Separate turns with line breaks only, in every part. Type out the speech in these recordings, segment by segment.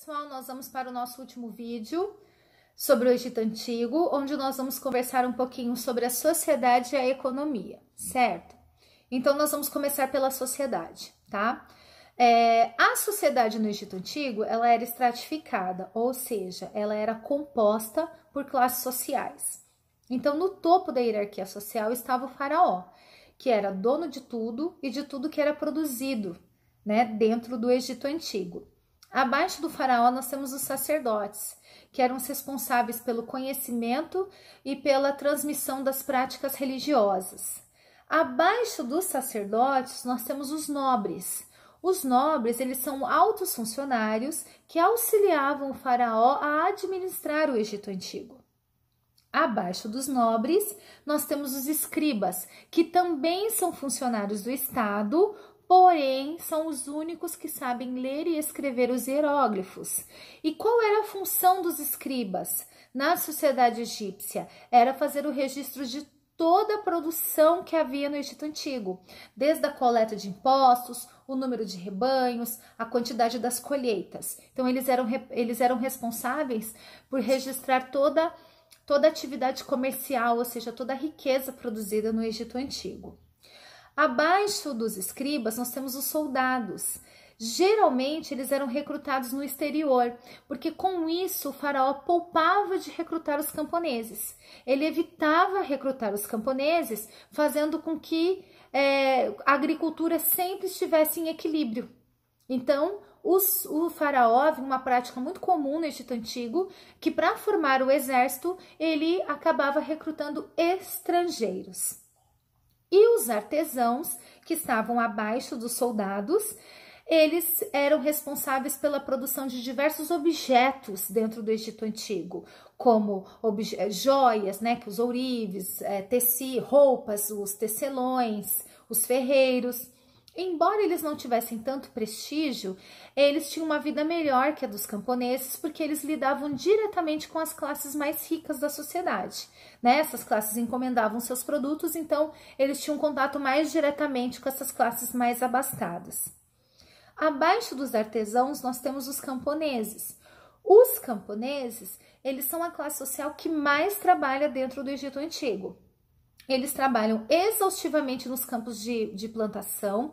pessoal, nós vamos para o nosso último vídeo sobre o Egito Antigo, onde nós vamos conversar um pouquinho sobre a sociedade e a economia, certo? Então, nós vamos começar pela sociedade, tá? A sociedade no Egito Antigo, ela era estratificada, ou seja, ela era composta por classes sociais. Então, no topo da hierarquia social estava o faraó, que era dono de tudo e de tudo que era produzido, né, dentro do Egito Antigo. Abaixo do faraó nós temos os sacerdotes, que eram os responsáveis pelo conhecimento e pela transmissão das práticas religiosas. Abaixo dos sacerdotes nós temos os nobres. Os nobres, eles são altos funcionários que auxiliavam o faraó a administrar o Egito Antigo. Abaixo dos nobres, nós temos os escribas, que também são funcionários do Estado, porém, são os únicos que sabem ler e escrever os hieróglifos. E qual era a função dos escribas na sociedade egípcia? Era fazer o registro de toda a produção que havia no Egito Antigo, desde a coleta de impostos, o número de rebanhos, a quantidade das colheitas. Então, eles eram responsáveis por registrar toda a atividade comercial, ou seja, toda a riqueza produzida no Egito Antigo. Abaixo dos escribas, nós temos os soldados. Geralmente, eles eram recrutados no exterior, porque com isso o faraó poupava de recrutar os camponeses. Ele evitava recrutar os camponeses, fazendo com que a agricultura sempre estivesse em equilíbrio. Então, o faraó havia uma prática muito comum no Egito Antigo, que para formar o exército, ele acabava recrutando estrangeiros. E os artesãos, que estavam abaixo dos soldados, eles eram responsáveis pela produção de diversos objetos dentro do Egito Antigo, como joias, né, que os ourives, roupas, os tecelões, os ferreiros. Embora eles não tivessem tanto prestígio, eles tinham uma vida melhor que a dos camponeses, porque eles lidavam diretamente com as classes mais ricas da sociedade, né? Essas classes encomendavam seus produtos, então eles tinham contato mais diretamente com essas classes mais abastadas. Abaixo dos artesãos, nós temos os camponeses. Os camponeses, eles são a classe social que mais trabalha dentro do Egito Antigo. Eles trabalham exaustivamente nos campos de plantação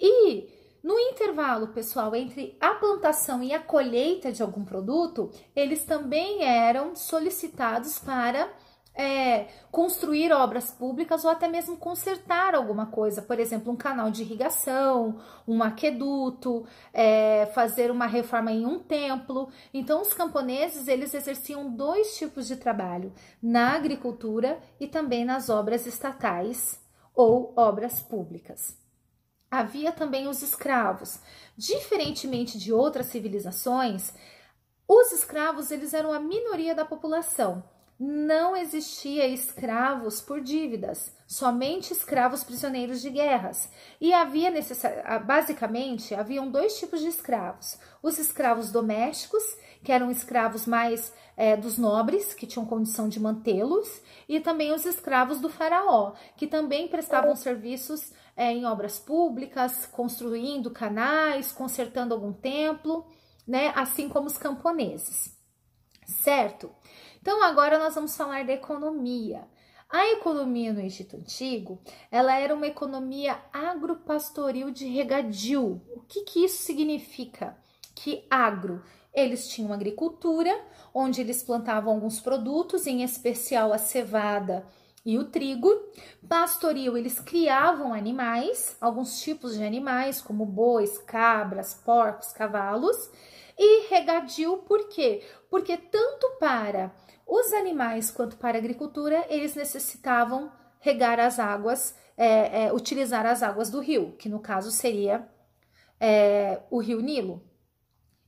e no intervalo, pessoal, entre a plantação e a colheita de algum produto, eles também eram solicitados para construir obras públicas ou até mesmo consertar alguma coisa, por exemplo, um canal de irrigação, um aqueduto, fazer uma reforma em um templo. Então, os camponeses, eles exerciam dois tipos de trabalho, na agricultura e também nas obras estatais ou obras públicas. Havia também os escravos. Diferentemente de outras civilizações, os escravos, eles eram a minoria da população. Não existia escravos por dívidas, somente escravos prisioneiros de guerras. E basicamente, haviam dois tipos de escravos. Os escravos domésticos, que eram escravos mais dos nobres, que tinham condição de mantê-los, e também os escravos do faraó, que também prestavam serviços em obras públicas, construindo canais, consertando algum templo, né? Assim como os camponeses, certo? Então, agora nós vamos falar da economia. A economia no Egito Antigo, ela era uma economia agropastoril de regadio. O que isso significa? Que agro, eles tinham agricultura, onde eles plantavam alguns produtos, em especial a cevada e o trigo. Pastoril, eles criavam animais, alguns tipos de animais, como bois, cabras, porcos, cavalos. E regadio, por quê? Porque tanto para os animais quanto para a agricultura, eles necessitavam regar as águas, utilizar as águas do rio, que no caso seria o rio Nilo.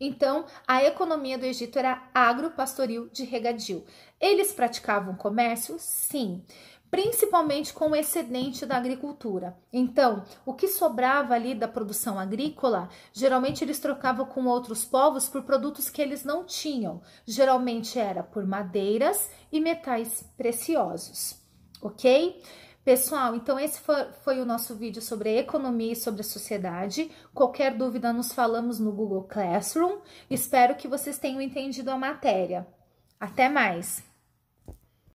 Então, a economia do Egito era agropastoril de regadio. Eles praticavam comércio? Sim, principalmente com o excedente da agricultura. Então, o que sobrava ali da produção agrícola, geralmente eles trocavam com outros povos por produtos que eles não tinham. Geralmente era por madeiras e metais preciosos, ok? Pessoal, então esse foi o nosso vídeo sobre a economia e sobre a sociedade. Qualquer dúvida, nos falamos no Google Classroom. Espero que vocês tenham entendido a matéria. Até mais!